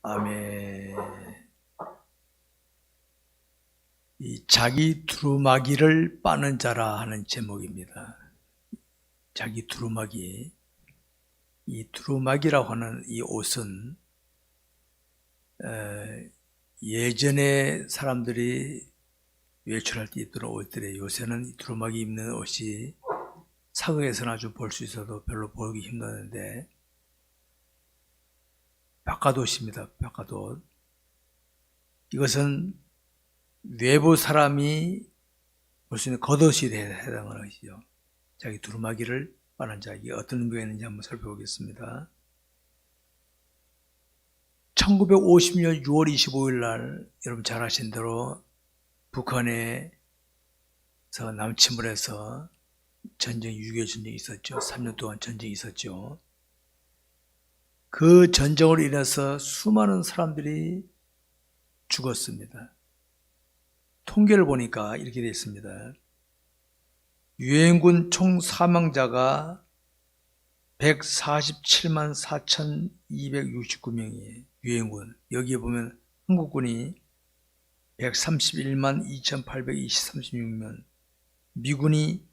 아멘. 이 자기 두루마기를 빠는 자라 하는 제목입니다. 자기 두루마기. 이 두루마기라고 하는 이 옷은 예전에 사람들이 외출할 때 입던 옷들에 요새는 두루마기 입는 옷이 사극에서는 아주 볼 수 있어도 별로 보기 힘드는데 바깥옷입니다. 바깥옷. 이것은 외부 사람이 볼 수 있는 겉옷이 해당하는 것이죠. 자기 두루마기를 빠는 자, 이게 어떤 의미가 있는지 한번 살펴보겠습니다. 1950년 6월 25일 날 여러분 잘 아신 대로 북한에서 남침을 해서 전쟁, 6.25 전쟁이 있었죠. 3년 동안 전쟁이 있었죠. 그 전쟁으로 인해서 수많은 사람들이 죽었습니다. 통계를 보니까 이렇게 되어 있습니다. 유엔군 총 사망자가 147만 4,269명이에요. 유엔군. 여기에 보면 한국군이 131만 2,836명, 미군이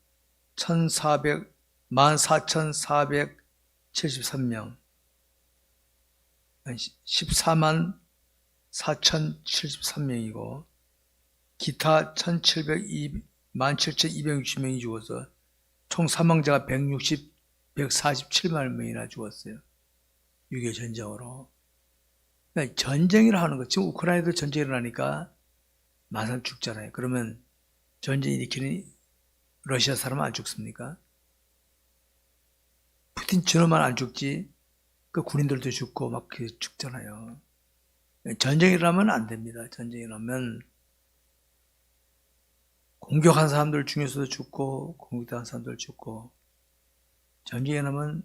14,473명, 14만 4,073명이고 기타 17,260명이 죽어서 총 사망자가 147만 명이나 죽었어요. 6.25 전쟁으로. 그러니까 전쟁이라 하는 것, 지금 우크라이나도 전쟁이 일어나니까 많은 사람 죽잖아요. 그러면 전쟁 일으키는 러시아 사람은 안 죽습니까? 푸틴 저놈만 안 죽지 그 군인들도 죽고 막 죽잖아요. 전쟁이 일어나면 안 됩니다. 전쟁이 일어나면 공격한 사람들 중에서도 죽고 공격당한 사람들 죽고, 전쟁이 일어나면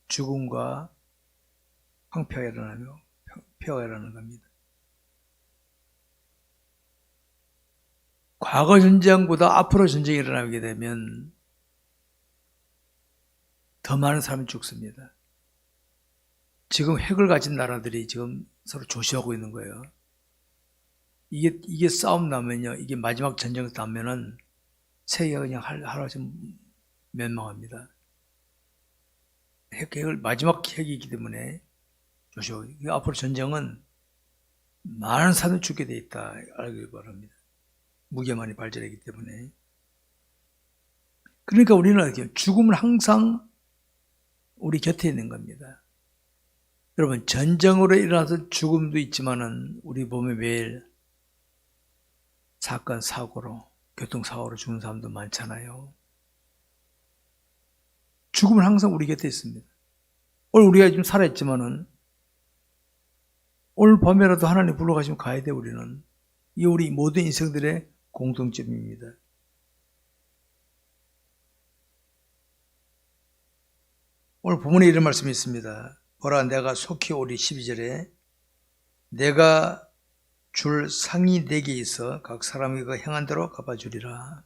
죽음과 황폐가 일어나며 폐허가 일어나는 겁니다. 과거 전쟁보다 앞으로 전쟁이 일어나게 되면 더 많은 사람이 죽습니다. 지금 핵을 가진 나라들이 지금 서로 조시하고 있는 거예요. 이게 싸움 나면요, 이게 마지막 전쟁에서 나면은 세계가 그냥 하루아침에 멸망합니다. 핵을 마지막 핵이기 때문에 조시하고, 앞으로 전쟁은 많은 사람이 죽게 돼 있다 알기 바랍니다. 무기가 많이 발전했기 때문에. 그러니까 우리는 죽음은 항상 우리 곁에 있는 겁니다. 여러분, 전쟁으로 일어나서 죽음도 있지만은 우리 몸에 매일 사건, 사고로, 교통사고로 죽는 사람도 많잖아요. 죽음은 항상 우리 곁에 있습니다. 오늘 우리가 지금 살아있지만은 오늘 밤에라도 하나님 불러가시면 가야 돼, 우리는. 이게 우리 모든 인생들의 공통점입니다. 오늘 본문에 이런 말씀이 있습니다. 보라, 내가 속히 오리. 12절에 내가 줄 상이 내게 있어 각 사람이 그 행한 대로 갚아주리라.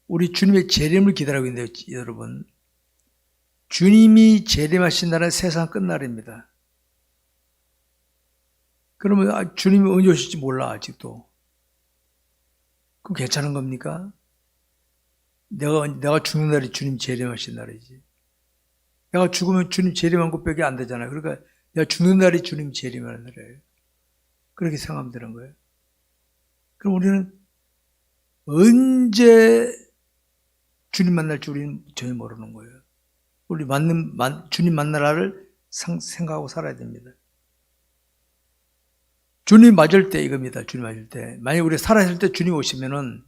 우리 주님의 재림을 기다리고 있는데 여러분, 주님이 재림하신 날은 세상 끝날입니다. 그러면 주님이 언제 오실지 몰라 아직도. 그럼 괜찮은 겁니까? 내가 죽는 날이 주님 재림하신 날이지. 내가 죽으면 주님 재림한 것밖에 안 되잖아요. 그러니까 내가 죽는 날이 주님 재림하는 날이에요. 그렇게 생각하면 되는 거예요. 그럼 우리는 언제 주님 만날지 우리는 전혀 모르는 거예요. 우리 주님 만날 날을 생각하고 살아야 됩니다. 주님 맞을 때 이겁니다. 주님 맞을 때. 만약 우리 살아있을 때 주님 오시면은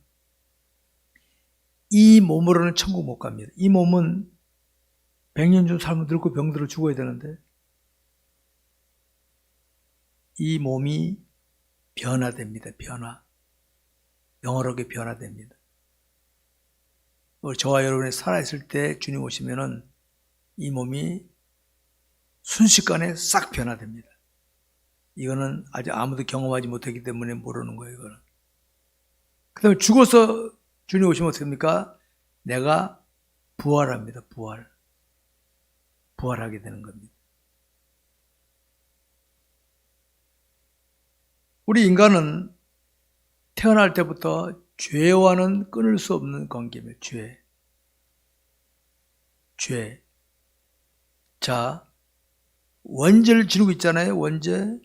이 몸으로는 천국 못 갑니다. 이 몸은 100년 좀 살면 늙고 병들어 죽어야 되는데 이 몸이 변화됩니다. 영원하게 변화됩니다. 저와 여러분이 살아있을 때 주님 오시면은 이 몸이 순식간에 싹 변화됩니다. 이거는 아직 아무도 경험하지 못했기 때문에 모르는 거예요, 이거는. 그 다음에 죽어서 주님 오시면 어떻게 됩니까? 내가 부활합니다. 부활하게 되는 겁니다. 우리 인간은 태어날 때부터 죄와는 끊을 수 없는 관계입니다. 죄. 자, 원죄를 지르고 있잖아요. 원죄.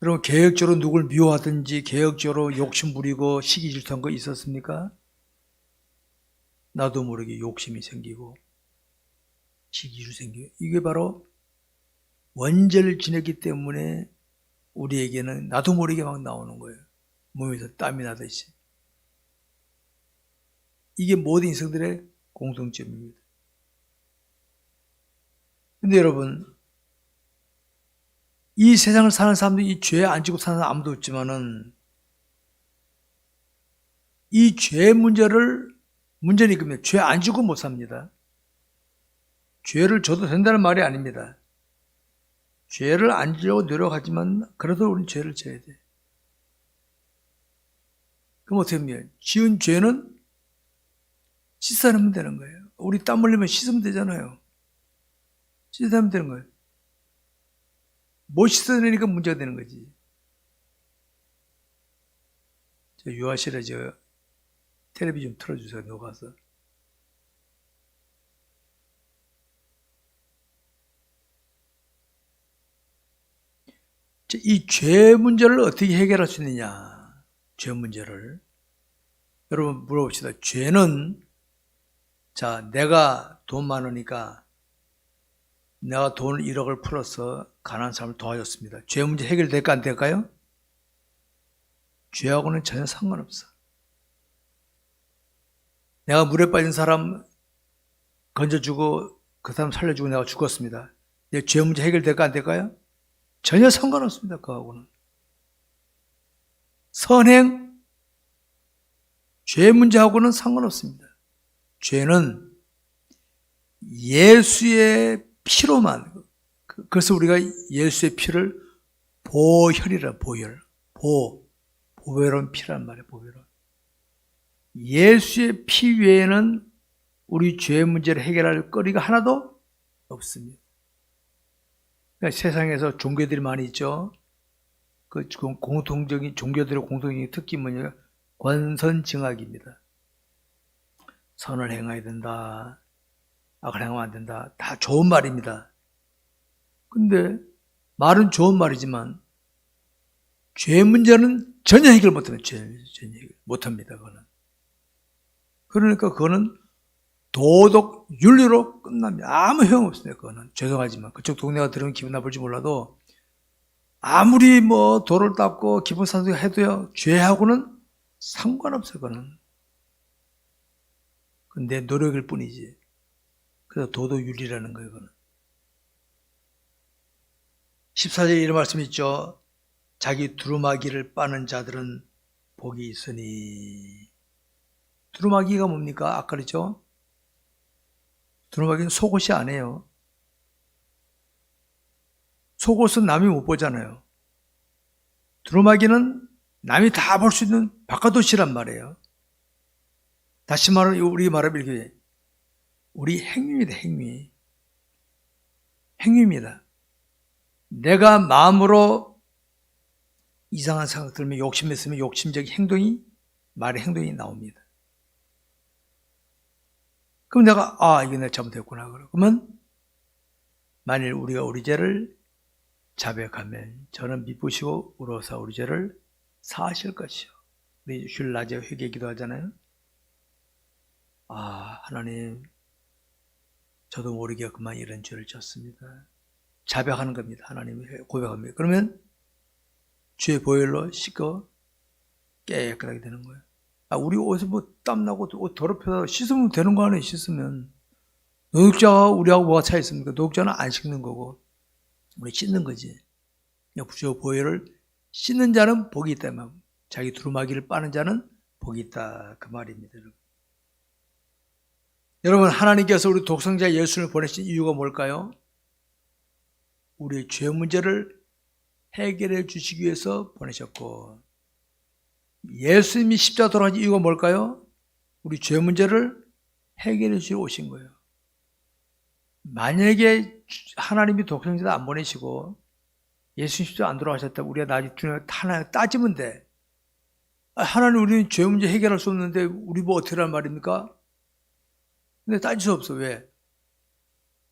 여러분 계획적으로 누굴 미워하든지 계획적으로 욕심 부리고 시기 질투한 거 있었습니까? 나도 모르게 욕심이 생기고 시기 질투 생기고, 이게 바로 원죄를 지냈기 때문에 우리에게는 나도 모르게 막 나오는 거예요. 몸에서 땀이 나듯이. 이게 모든 인생들의 공통점입니다. 근데 여러분, 이 세상을 사는 사람들이 이 죄에 안 지고 사는 사람 아무도 없지만은, 이 죄 문제는 이겁니다. 죄 안 지고 못 삽니다. 죄를 져도 된다는 말이 아닙니다. 죄를 안 지려고 노력하지만 그래도 우리는 죄를 져야 돼. 그럼 어떻게 합니까? 지은 죄는 씻어내면 되는 거예요. 우리 땀 흘리면 씻으면 되잖아요. 씻어내면 되는 거예요. 못 씻어내니까 문제가 되는 거지. 저 유아실에 저 텔레비 좀 틀어주세요. 녹아서. 이 죄 문제를 어떻게 해결할 수 있느냐? 죄 문제를. 여러분 물어봅시다. 죄는, 자, 내가 돈 많으니까 내가 돈 1억을 풀어서 가난한 사람을 도와줬습니다. 죄 문제 해결될까 안 될까요? 죄하고는 전혀 상관없어. 내가 물에 빠진 사람 건져주고 그 사람 살려주고 내가 죽었습니다. 내 죄 문제 해결될까 안 될까요? 전혀 상관없습니다. 그거하고는. 선행, 죄 문제하고는 상관없습니다. 죄는 예수의 피로만, 그래서 우리가 예수의 피를 보혈이라, 보혈. 보배로운 피란 말이에요, 보배로운. 예수의 피 외에는 우리 죄 문제를 해결할 거리가 하나도 없습니다. 그러니까 세상에서 종교들이 많이 있죠. 그 공통적인, 종교들의 공통적인 특징이 뭐냐면 권선징악입니다. 선을 행해야 된다, 악을 행하면 안 된다. 다 좋은 말입니다. 근데 말은 좋은 말이지만 죄 문제는 전혀 해결 못합니다. 전혀 해결 못합니다. 그거는. 그러니까 그거는 도덕, 윤리로 끝납니다. 아무 소용없습니다. 그거는. 죄송하지만 그쪽 동네가 들으면 기분 나쁠지 몰라도 아무리 뭐 도를 닦고 기본 산소 해도요, 죄하고는 상관없어요. 그거는. 내 노력일 뿐이지. 그래서 도덕윤리라는 거예요. 그거는. 14절에 이런 말씀 있죠. 자기 두루마기를 빠는 자들은 복이 있으니. 두루마기가 뭡니까? 아까 그랬죠? 두루마기는 속옷이 아니에요. 속옷은 남이 못 보잖아요. 두루마기는 남이 다 볼 수 있는 바깥옷이란 말이에요. 다시 말하면 우리 말하면 이렇게, 우리 행위입니다. 행위입니다. 내가 마음으로 이상한 생각 들면, 욕심 있으면 욕심적인 행동이, 말의 행동이 나옵니다. 그럼 내가, 이게 내가 잘못했구나. 그러면 만일 우리가 우리 죄를 자백하면 저는 미쁘시고 우러서 우리 죄를 사하실 것이요. 우리 주일 낮에 회개 기도하잖아요. 하나님, 저도 모르게 그만 이런 죄를 졌습니다. 자백하는 겁니다. 하나님 고백합니다. 그러면 주의 보혈로 씻고 깨끗하게 되는 거예요. 우리 옷에 뭐 땀나고 옷 더럽혀서 씻으면 되는 거 아니에요. 씻으면. 노역자가 우리하고 뭐가 차이 있습니까? 노역자는 안 씻는 거고 우리 씻는 거지. 주의 보혈을 씻는 자는 복이 있다. 자기 두루마기를 빠는 자는 복이 있다. 그 말입니다. 여러분, 하나님께서 우리 독생자 예수를 보내신 이유가 뭘까요? 우리의 죄 문제를 해결해 주시기 위해서 보내셨고, 예수님이 십자가 돌아가신 이유가 뭘까요? 우리 죄 문제를 해결해 주시러 오신 거예요. 만약에 하나님이 독생자를 안 보내시고 예수님 십자가 안 돌아가셨다고 우리가 나중에 주님 하나 따지면 돼. 하나님 우리는 죄 문제 해결할 수 없는데 우리 뭐 어떻게 하란 말입니까? 근데 따질 수 없어. 왜?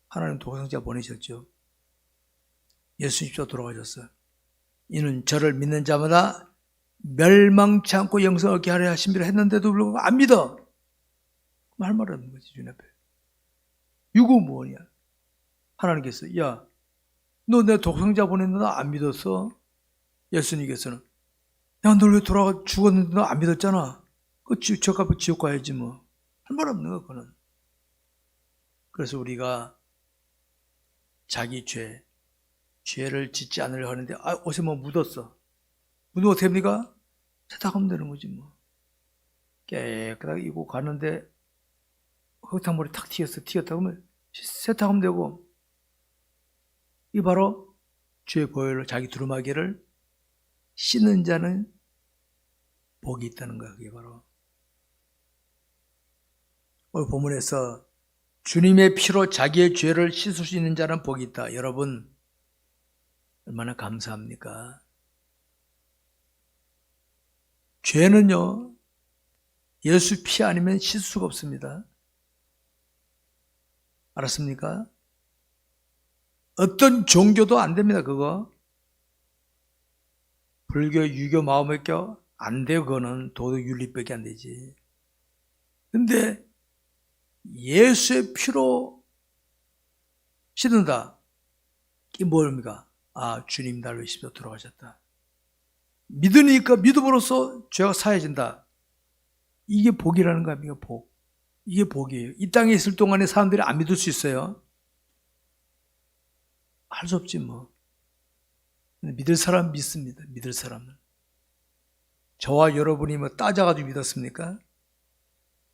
하나님 독생자 보내셨죠. 예수님 십자가 돌아가셨어요. 이는 저를 믿는 자마다 멸망치 않고 영생을 얻게 하려 하심이라 했는데도 불구하고 안 믿어. 할 말 없는 거지, 주님 앞에. 유구무원이야. 하나님께서, 야, 너 내 독생자 보냈는데 너 안 믿었어? 예수님께서는, 야, 너 왜 돌아가 죽었는데 너 안 믿었잖아. 지옥 가야지 뭐. 할 말 없는 거야, 그거는. 그래서 우리가 자기 죄를 짓지 않으려 하는데, 옷에 뭐 묻었어. 묻으면 어떻게 합니까? 세탁하면 되는 거지 뭐. 깨끗하게 입고 가는데 흙탕물이 탁 튀었다 그러면 세탁하면 되고, 이 바로 죄의 보혈로 자기 두루마기를 씻는 자는 복이 있다는 거야. 그게 바로 오늘 본문에서 주님의 피로 자기의 죄를 씻을 수 있는 자는 복이 있다. 여러분 얼마나 감사합니까? 죄는요, 예수 피 아니면 씻을 수가 없습니다. 알았습니까? 어떤 종교도 안 됩니다, 그거. 불교, 유교, 마오메교 안 돼요, 그거는. 도덕 윤리밖에 안 되지. 근데 예수의 피로 씻는다. 이게 뭡니까? 주님 날로 십자가 돌아가셨다. 믿으니까 믿음으로써 죄가 사해진다. 이게 복이라는 거 아닙니까? 복. 이게 복이에요. 이 땅에 있을 동안에 사람들이 안 믿을 수 있어요. 할 수 없지 뭐. 믿을 사람 믿습니다. 믿을 사람은. 저와 여러분이 뭐 따져가지고 믿었습니까?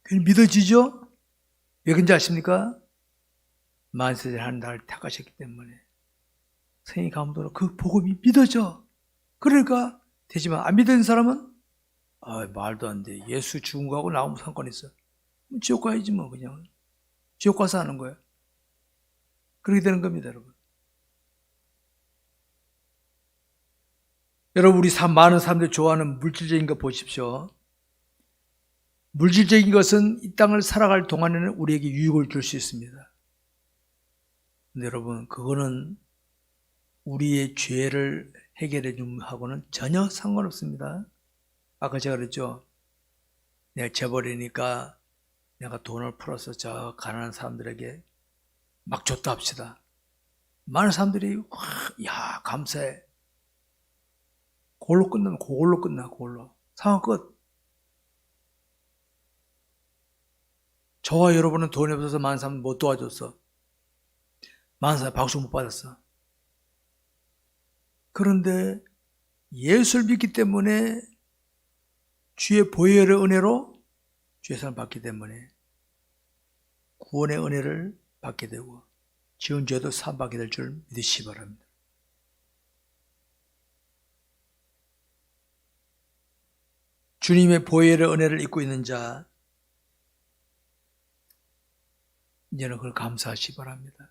그냥 믿어지죠? 왜 그런지 아십니까? 만세절 하는 날을 택하셨기 때문에. 생이 가운데로 그 복음이 믿어져. 그러니까 되지만 안 믿는 사람은 말도 안 돼. 예수 죽은 거하고 나오면 상관 있어. 지옥 가야지 뭐 그냥. 지옥 가서 하는 거야. 그렇게 되는 겁니다, 여러분. 여러분 우리 많은 사람들이 좋아하는 물질적인 거 보십시오. 물질적인 것은 이 땅을 살아갈 동안에는 우리에게 유익을 줄 수 있습니다. 근데 여러분 그거는 우리의 죄를 해결해 줌하고는 전혀 상관없습니다. 아까 제가 그랬죠. 내가 재벌이니까 내가 돈을 풀어서 저 가난한 사람들에게 막 줬다 합시다. 많은 사람들이 야 감사해. 그걸로 끝나면 그걸로 상황 끝. 저와 여러분은 돈이 없어서 많은 사람 못 도와줬어. 많은 사람 박수 못 받았어. 그런데 예수를 믿기 때문에 주의 보혈의 은혜로 주의 사랑 받기 때문에 구원의 은혜를 받게 되고 지은 죄도 사함받게 될 줄 믿으시기 바랍니다. 주님의 보혈의 은혜를 입고 있는 자 이제는 그걸 감사하시기 바랍니다.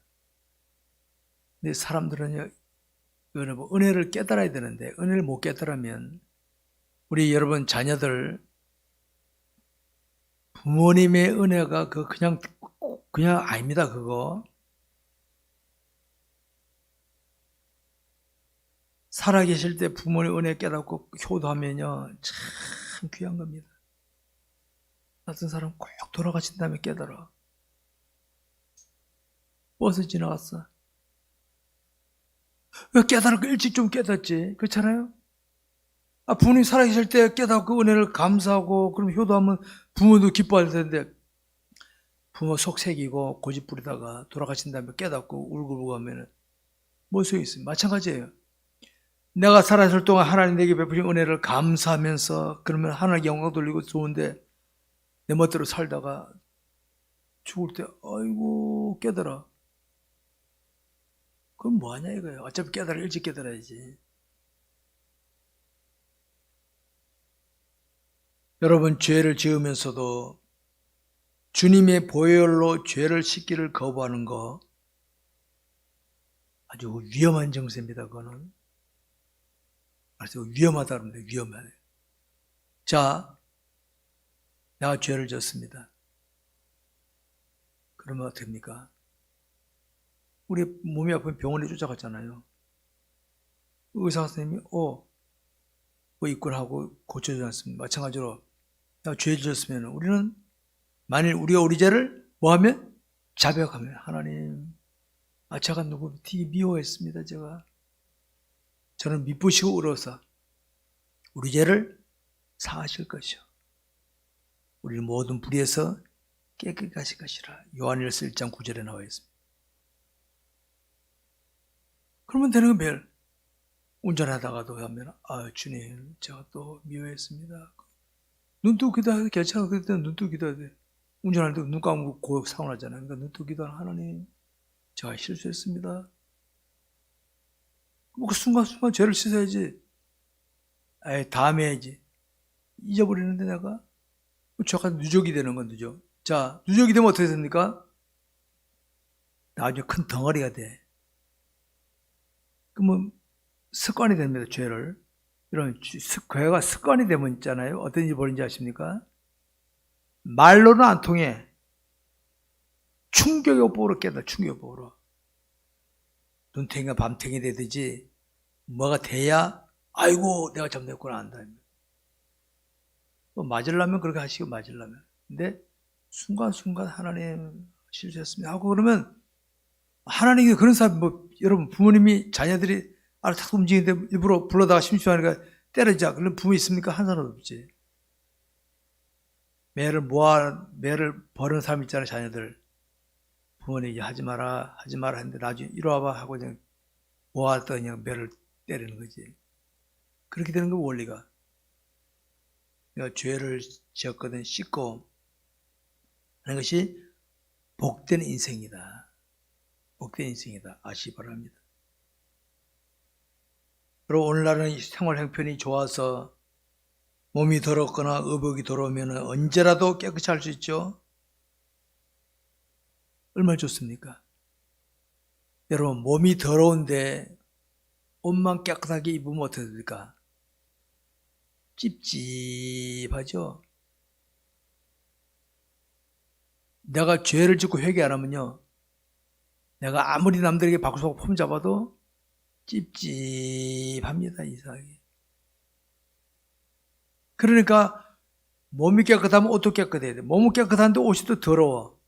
근데 사람들은요, 은혜를 깨달아야 되는데 은혜를 못 깨달으면 우리 여러분 자녀들 부모님의 은혜가 그냥 아닙니다. 그거 살아계실 때 부모님 은혜 깨닫고 효도하면요 참 귀한 겁니다. 같은 사람 꼭 돌아가신 다음에 깨달아. 버스 지나갔어. 왜 깨달고 일찍 좀 깨닫지? 그렇잖아요? 부모님 살아계실 때 깨닫고 은혜를 감사하고 그럼 효도하면 부모도 기뻐할 텐데 부모 속 새기고 고집 부리다가 돌아가신 다음에 깨닫고 울고 하면은 뭐 소용이 있어요? 마찬가지예요. 내가 살아있을 동안 하나님 내게 베푸신 은혜를 감사하면서 그러면 하나님께 영광 돌리고 좋은데 내 멋대로 살다가 죽을 때 아이고 깨달아. 그럼 뭐하냐 이거예요. 어차피 일찍 깨달아야지. 여러분 죄를 지으면서도 주님의 보혈로 죄를 씻기를 거부하는 거 아주 위험한 정세입니다. 그거는 그래서 위험하다 그럽니다. 위험하다. 자, 내가 죄를 졌습니다. 그러면 어떻게 됩니까? 우리 몸이 아프면 병원에 쫓아갔잖아요. 의사 선생님이 뭐 입건하고 고쳐주지 않습니까? 마찬가지로 내가 죄를 졌으면 우리는 만일 우리가 우리 죄를 뭐하면? 자백하면 하나님, 제가 누구 되게 미워했습니다. 저는 미쁘시고 의로워서 우리 죄를 사하실 것이요 우리를 모든 불의에서 깨끗게 하실 것이라. 요한일서 1장 9절에 나와 있습니다. 그러면 되는 건 별. 운전하다가도 하면 주님 제가 또 미워했습니다. 눈 뜨고 기도해도 괜찮아. 그때 눈 뜨고 기도해야 돼. 운전하는데 눈 감고 사고 나잖아요. 그러니까 눈 뜨고 기도하는 하나님 제가 실수했습니다. 그 순간순간 죄를 씻어야지. 다음에 해야지. 잊어버리는데 내가 죄가 누적이 되는 건 누적. 자, 누적이 되면 어떻게 됩니까? 나중에 큰 덩어리가 돼. 그러면 습관이 됩니다. 죄를. 이런 죄가 습관이 되면 있잖아요. 어떤 일이 벌어진지 아십니까? 말로는 안 통해. 충격요법으로 깬다. 충격요법으로. 눈탱이가 밤탱이 되듯이 뭐가 돼야 아이고 내가 잘못했구나 안다. 또 맞으려면 그렇게 하시고 맞으려면. 근데 순간순간 하나님 실수했습니다 하고 그러면 하나님이 그런 사람 여러분 부모님이 자녀들이 탁 움직이는데 일부러 불러다가 심심하니까 때리자. 그런 부모 있습니까? 한 사람도 없지. 매를 버리는 사람 있잖아요. 자녀들. 부모님이 하지 마라 했는데 나중에 이리 와봐 하고 그냥 모았더니 그냥 매를 때리는 거지. 그렇게 되는 거 원리가. 그러니까 죄를 지었거든 씻고 하는 것이 복된 인생이다. 복된 인생이다. 아시기 바랍니다. 그리고 오늘날은 생활 형편이 좋아서 몸이 더럽거나 의복이 더러우면 언제라도 깨끗이 할 수 있죠. 얼마나 좋습니까? 여러분 몸이 더러운데 옷만 깨끗하게 입으면 어떻게 됩니까? 찝찝하죠. 내가 죄를 짓고 회개 안 하면요, 내가 아무리 남들에게 바꾸서 폼 잡아도 찝찝합니다. 이상하게. 그러니까 몸이 깨끗하면 옷도 깨끗해야 돼. 몸은 깨끗한데 옷이 또 더러워.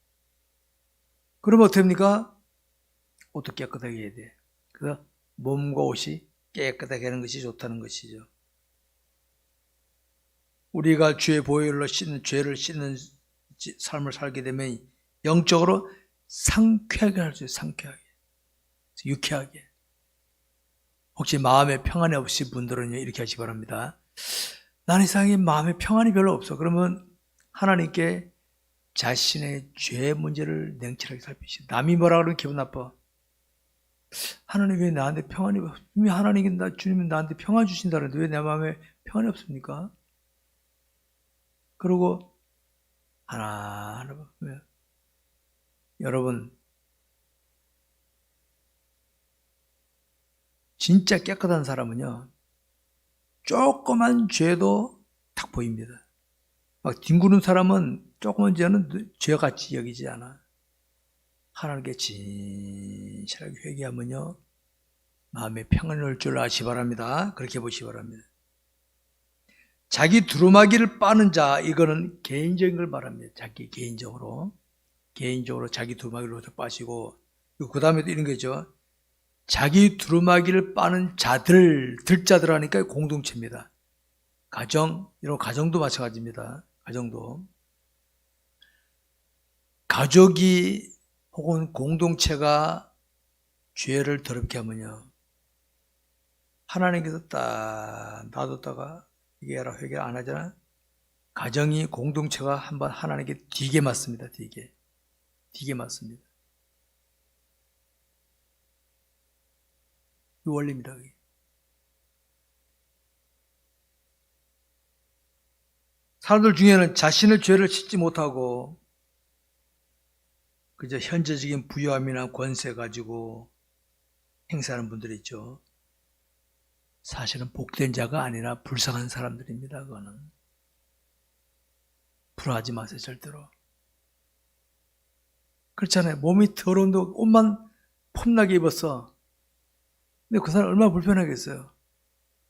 그러면 어떻게 합니까? 옷도 깨끗하게 해야 돼. 그래서 몸과 옷이 깨끗하게 하는 것이 좋다는 것이죠. 우리가 죄의 보혈로 죄를 씻는 삶을 살게 되면 영적으로 상쾌하게 할 수 있어요. 상쾌하게. 유쾌하게. 혹시 마음에 평안이 없으신 분들은요, 이렇게 하시기 바랍니다. 나는 이상하게 마음에 평안이 별로 없어. 그러면 하나님께 자신의 죄 문제를 냉철하게 살피시고, 남이 뭐라 그러면 기분 나빠. 하나님 왜 나한테 평안이 없어? 이미 주님은 나한테 평안 주신다는데 왜 내 마음에 평안이 없습니까? 그리고 하나하나 보면 여러분 진짜 깨끗한 사람은요, 조그만 죄도 딱 보입니다. 막 뒹구는 사람은 조그만 죄는 죄같이 여기지 않아. 하나님께 진실하게 회개하면요, 마음에 평안이 올 줄 아시기 바랍니다. 그렇게 보시기 바랍니다. 자기 두루마기를 빠는 자, 이거는 개인적인 걸 말합니다. 자기 개인적으로 자기 두루마기를 빠시고, 그 다음에도 이런 거죠. 자기 두루마기를 빠는 들자들 하니까 공동체입니다. 이런 가정도 마찬가지입니다. 가족이 혹은 공동체가 죄를 더럽게 하면요, 하나님께서 딱 놔뒀다가 이게 해라 회개 안 하잖아. 가정이 공동체가 한번 하나님께 되게 맞습니다. 되게 맞습니다. 이 원리입니다. 사람들 중에는 자신의 죄를 씻지 못하고 그저 현재적인 부유함이나 권세 가지고 행사하는 분들이 있죠. 사실은 복된 자가 아니라 불쌍한 사람들입니다. 그거는 불화하지 마세요. 절대로. 그렇잖아요. 몸이 더러운데 옷만 폼나게 입었어. 근데 그 사람 얼마나 불편하겠어요.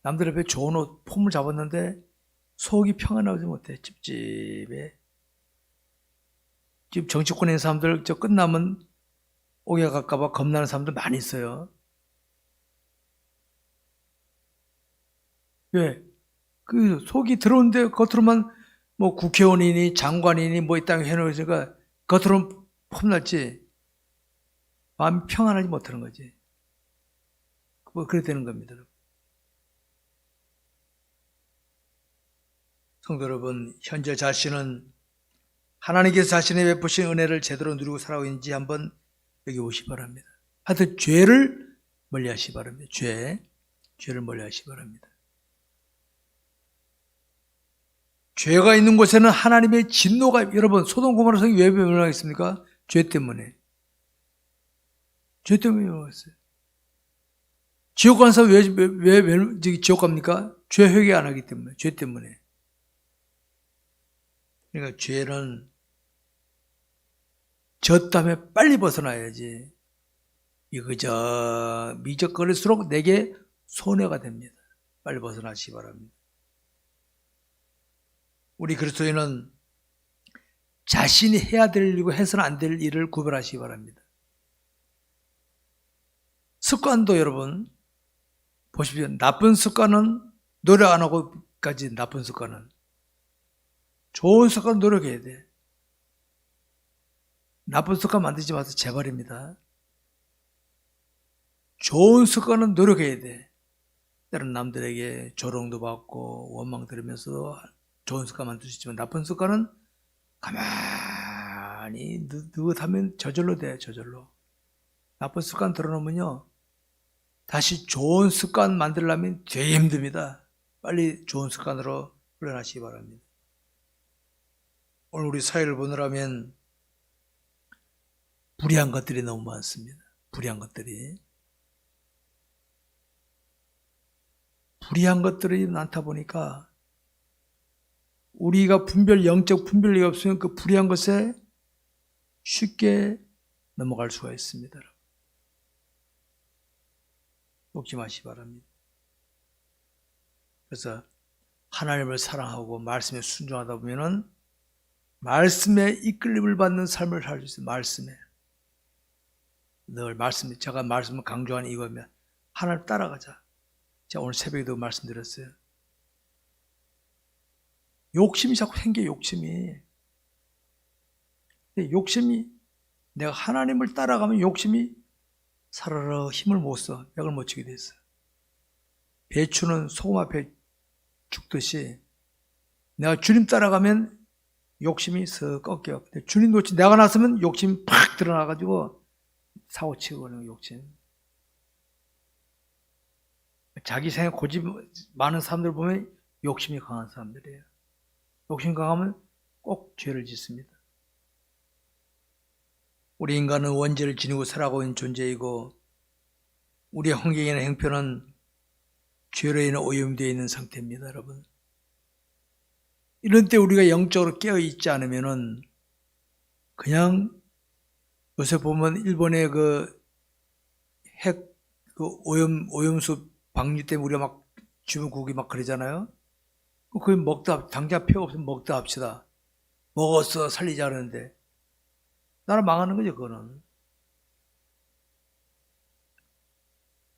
남들 앞에 좋은 옷 폼을 잡았는데 속이 평안하지 못해. 찝찝해. 지금 정치권에 있는 사람들 저 끝나면 오게 갈까봐 겁나는 사람들 많이 있어요. 왜? 그 속이 더러운데 겉으로만 뭐 국회의원이니 장관이니 뭐 이 땅에 해놓으니까 겉으로는 폼났지 마음이 평안하지 못하는 거지. 뭐 그래 되는 겁니다. 성도 여러분, 현재 자신은 하나님께서 자신의 베푸신 은혜를 제대로 누리고 살아가고 있는지 한번 여기 오시기 바랍니다. 하여튼 죄를 멀리하시기 바랍니다. 죄를 멀리하시기 바랍니다. 죄가 있는 곳에는 하나님의 진노가, 여러분 소돔 고모라 성이 왜 멸망했습니까? 죄 때문에. 죄 때문에 멸망했어요. 지옥 가는 사람 왜 지옥 갑니까? 죄 회개 안 하기 때문에. 죄 때문에. 그러니까 죄는 졌다면 빨리 벗어나야지. 이거 미적거릴수록 내게 손해가 됩니다. 빨리 벗어나시기 바랍니다. 우리 그리스도인은 자신이 해야 될 일이고 해서는 안 될 일을 구별하시기 바랍니다. 습관도 여러분 보십시오. 나쁜 습관은 노력 안 하고까지 나쁜 습관은 좋은 습관 노력해야 돼. 나쁜 습관 만들지 마세요. 제발입니다. 좋은 습관은 노력해야 돼. 때론 남들에게 조롱도 받고 원망 들으면서 좋은 습관 만들 수 있지만 나쁜 습관은 가만히 느긋하면 저절로 돼. 저절로. 나쁜 습관 들어놓으면요 다시 좋은 습관 만들려면 되게 힘듭니다. 빨리 좋은 습관으로 훈련하시기 바랍니다. 오늘 우리 사회를 보느라면 불의한 것들이 너무 많습니다. 불의한 것들이 많다 보니까 우리가 영적 분별력이 없으면 그 불의한 것에 쉽게 넘어갈 수가 있습니다. 놓지 마시기 바랍니다. 그래서 하나님을 사랑하고 말씀에 순종하다 보면은 말씀에 이끌림을 받는 삶을 살 수 있어요. 말씀에. 늘 말씀에, 제가 말씀을 강조하는 이거면 하나님 따라가자. 제가 오늘 새벽에도 말씀드렸어요. 욕심이 자꾸 생겨, 욕심이. 내가 하나님을 따라가면 욕심이 사르르 힘을 못 써. 약을 못 치게 됐어. 배추는 소금 앞에 죽듯이 내가 주님 따라가면 욕심이 쓱 꺾여. 근데 주님 놓치 내가 나서면 욕심이 팍 드러나가지고 사고치고 그러는 욕심. 자기 생각 고집 많은 사람들 보면 욕심이 강한 사람들이에요. 욕심 강하면 꼭 죄를 짓습니다. 우리 인간은 원죄를 지니고 살아가고 있는 존재이고 우리의 환경이나 형편은 죄로 인해 오염되어 있는 상태입니다. 여러분. 이런 때 우리가 영적으로 깨어있지 않으면은 그냥 요새 보면 일본의 오염수 방류 때문에 우리가 막 주변 국이 막 그러잖아요. 그걸 당장 필요 없으면 먹다 합시다. 먹었어 살리자 그러는데 나라 망하는 거죠. 그거는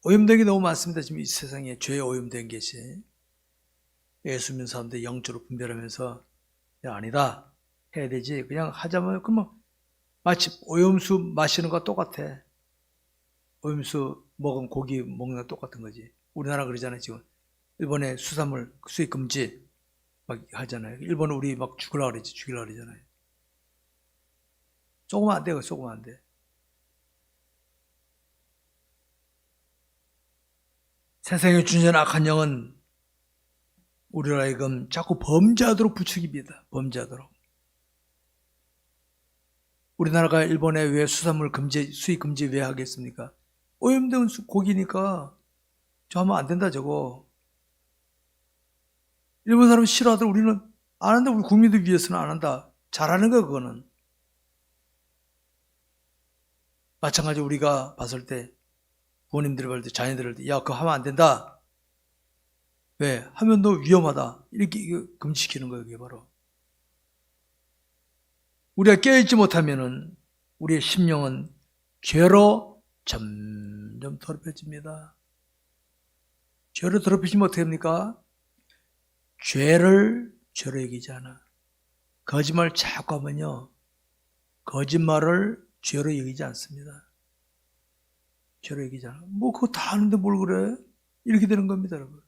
오염된 게 너무 많습니다. 지금 이 세상에 죄에 오염된 것이. 예수 믿는 사람들 영적으로 분별하면서 야, 아니다 해야 되지. 그냥 하자면 그러면 마치 오염수 마시는 거와 똑같아. 오염수 먹은 고기 먹는 거 똑같은 거지. 우리나라 그러잖아요. 지금 일본의 수산물 수입 금지 막 하잖아요. 일본은 우리 막 죽이려고 그러잖아요. 쏘면 안 돼. 쏘면 안 돼. 세상에 준전 악한 영은 우리로 하여금 자꾸 범죄하도록 부추깁니다. 범죄하도록. 우리나라가 일본에 왜 수산물 금지, 수입 금지 왜 하겠습니까? 오염된 고기니까 저 하면 안 된다 저거. 일본 사람은 싫어하더라도 우리는 안 한다. 우리 국민들 위해서는 안 한다. 잘하는 거야 그거는. 마찬가지로 우리가 봤을 때 부모님들이 봤을 때 자녀들을 때 야 그거 하면 안 된다. 왜? 하면 너 위험하다. 이렇게 금지시키는 거예요. 그게 바로. 우리가 깨어있지 못하면은 우리의 심령은 죄로 점점 더럽혀집니다. 죄로 더럽히시면 어떻게 합니까? 죄를 죄로 여기지 않아. 거짓말 자꾸 하면요. 거짓말을 죄로 여기지 않습니다. 죄로 여기지 않아. 뭐 그거 다 아는데 뭘 그래? 이렇게 되는 겁니다, 여러분.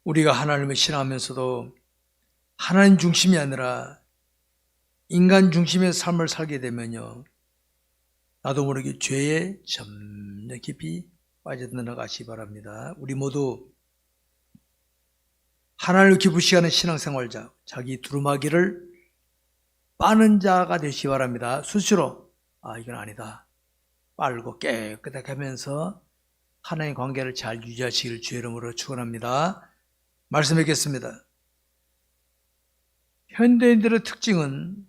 우리가 하나님을 신앙하면서도 하나님 중심이 아니라 인간 중심의 삶을 살게 되면요. 나도 모르게 죄에 점점 깊이 빠져들어가시기 바랍니다. 우리 모두 하나님을 기쁘시게 하는 신앙생활자, 자기 두루마기를 빠는 자가 되시기 바랍니다. 수시로 이건 아니다. 빨고 깨끗하게 하면서 하나님의 관계를 잘 유지하시기를 주의 이름으로 축원합니다. 말씀드리겠습니다. 현대인들의 특징은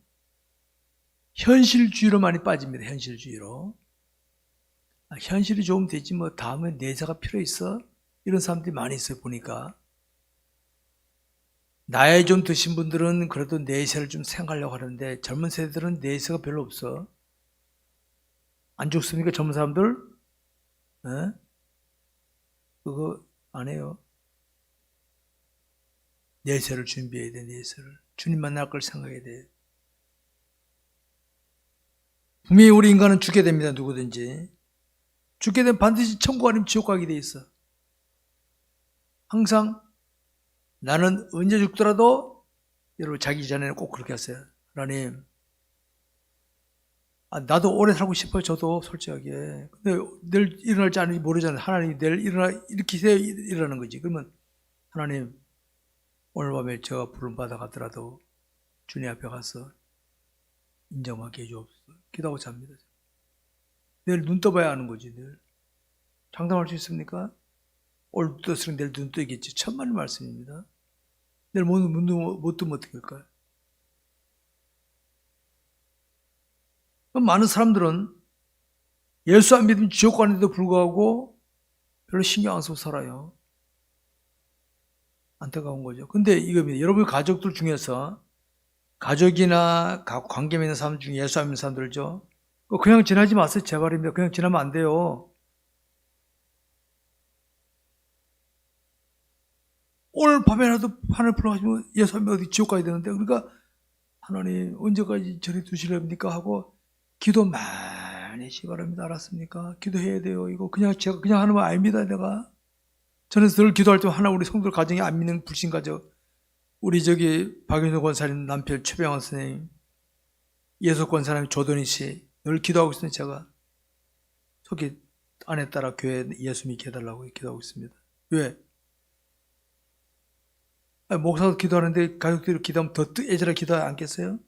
현실주의로 많이 빠집니다. 현실주의로. 현실이 좋으면 되지 뭐 다음에 내세가 필요 있어? 이런 사람들이 많이 있어요. 보니까. 나이 좀 드신 분들은 그래도 내세를 좀 생각하려고 하는데 젊은 세대들은 내세가 별로 없어. 안 죽습니까? 젊은 사람들? 에? 그거 안 해요. 내세를 준비해야 돼. 내세를. 주님 만날 걸 생각해야 돼. 분명히 우리 인간은 죽게 됩니다. 누구든지. 죽게 되면 반드시 천국 아니면 지옥 가게 돼 있어. 항상 나는 언제 죽더라도 여러분 자기 전에는 꼭 그렇게 하세요. 하나님, 나도 오래 살고 싶어요. 저도 솔직하게. 근데 내일 일어날지 않을지 모르잖아요. 하나님이 내일 이렇게 일어나는 거지. 그러면 하나님, 오늘 밤에 제가 부름받아 가더라도 주님 앞에 가서 인정하게 해주옵소서. 기도하고 잡니다. 내일 눈 떠봐야 하는 거지. 내일 장담할 수 있습니까? 오늘 눈 떴으면 내일 눈 뜨겠지. 천만의 말씀입니다. 내일 못 뜨면 어떻게 할까요? 많은 사람들은 예수 안 믿으면 지옥 가는데도 불구하고 별로 신경 안 쓰고 살아요. 안타까운 거죠. 근데 이겁니다. 여러분 가족들 중에서 가족이나 관계 맺는 사람 중에 예수 안 믿는 사람들죠. 그냥 지나지 마세요. 제발입니다. 그냥 지나면 안 돼요. 오늘 밤에라도 하늘 불러가시면 예수 안 믿으면 어디 지옥 가야 되는데 그러니까 하나님 언제까지 저리 두시렵니까 하고 기도 많이 하시기 바랍니다. 알았습니까? 기도해야 돼요. 이거 제가 그냥 하는 거 아닙니다. 내가 저는 늘 기도할 때 하나 우리 성도들 가정에 안 믿는 불신 가족 우리 박윤석 권사님 남편 최병환 선생님 예수 권사님 조던희 씨 늘 기도하고 있습니다. 제가 속에 아내 따라 교회 예수 믿게 해달라고 기도하고 있습니다. 왜? 목사도 기도하는데 가족들이 기도하면 더 애절하게 기도하지 않겠어요?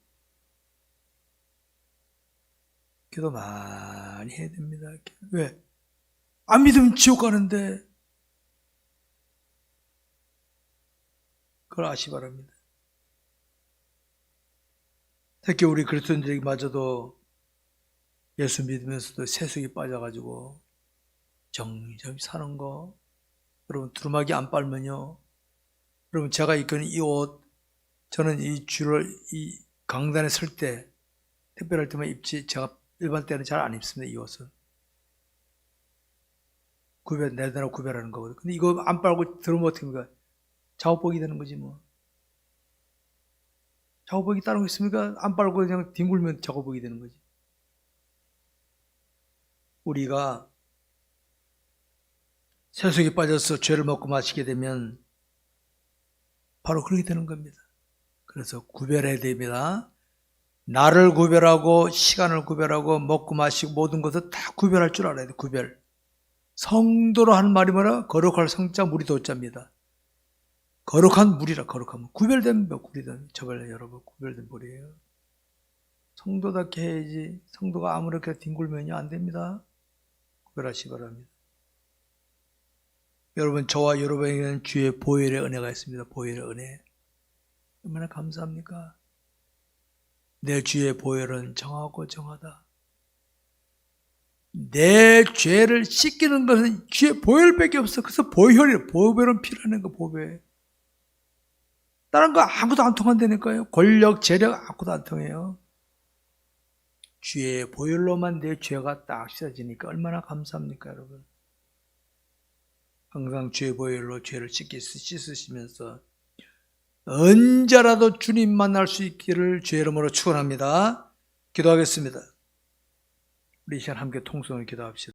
기도 많이 해야 됩니다. 왜? 안 믿으면 지옥 가는데 그걸 아시기 바랍니다. 특히 우리 그리스도인들에게마저도 예수 믿으면서도 세속에 빠져가지고 정신없이 사는 거 여러분 두루마기 안 빨면요 여러분 제가 입는 이 옷 저는 이 강단에 설 때 특별할 때만 입지 제가 일반 때는 잘 안 입습니다. 이 옷은 내대로 구별하는 거거든요. 근데 이거 안 빨고 들으면 어떻게 합니까? 작업복이 되는 거지 뭐. 작업복이 다른 거 있습니까? 안 빨고 그냥 뒹굴면 작업복이 되는 거지. 우리가 세속에 빠져서 죄를 먹고 마시게 되면 바로 그렇게 되는 겁니다. 그래서 구별해야 됩니다. 나를 구별하고 시간을 구별하고 먹고 마시고 모든 것을 다 구별할 줄 알아야 돼. 구별. 성도로 하는 말이 뭐라? 거룩할 성자 물이 도자입니다. 거룩한 물이라 거룩한 물. 구별된 몇 구리든 저걸 여러분 구별된 물이에요. 성도답게 해야지 성도가 아무렇게 뒹굴면요 안 됩니다. 특별하시 바랍니다. 여러분, 저와 여러분에게는 주의 보혈의 은혜가 있습니다. 보혈의 은혜. 얼마나 감사합니까? 내 주의 보혈은 정하고 정하다. 내 죄를 씻기는 것은 주의 보혈밖에 없어. 그래서 보혈은 필요한 거, 보혈. 다른 거 아무도 안 통한다니까요. 권력, 재력 아무도 안 통해요. 주의 보혈로만 내 죄가 딱 씻어지니까 얼마나 감사합니까, 여러분. 항상 주의 보혈로 죄를 씻으시면서 언제라도 주님 만날 수 있기를 주의 이름으로 축원합니다. 기도하겠습니다. 우리 이 시간 함께 통성을 기도합시다.